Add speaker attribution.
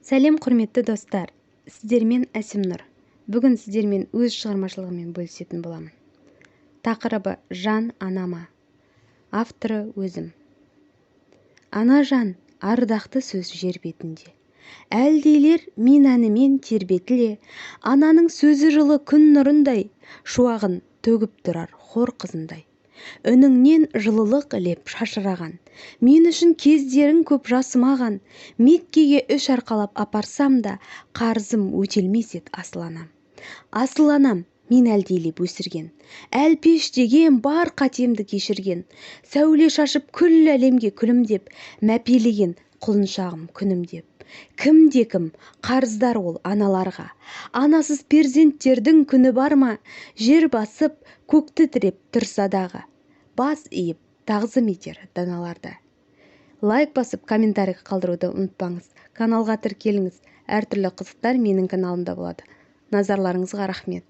Speaker 1: Сәлем құрметті достар, сіздермен Әсемнұр. Бүгін сіздермен өз шығармашылығымен бөлісетін боламын. Тақырыбы жан анама. Авторы өзім. Ана жан, ардақты сөз жер бетінде. Әлдейлер мен әнімен тербетіле, ананың сөзі жылы күн нұрындай, шуағын төгіп тұрар хор қызындай. Үніңнен жылылық ілеп шашыраған, мен үшін кездерің көп жасымаған, Меккеге үш арқалап апарсам да, қарызым өтелмес ет асыл анам. Асыл анам, мен әлдейлеп өсірген, әлпеш деген бар қатемді кешірген, сәуле шашып күл әлемге күлімдеп, мәпелеген құлыншағым күнімдеп. Кім, қарыздар ол аналарға, анасыз перзенттердің күні бар ма, жер басып, көкті тіреп тұрса дағы, бас иіп, тағзым етер даналарда. Лайк басып, комментарий қалдыруды ұмытпаңыз. Каналға тіркеліңіз. Әртүрлі қызықтар менің каналымда болады. Назарларыңызға рахмет.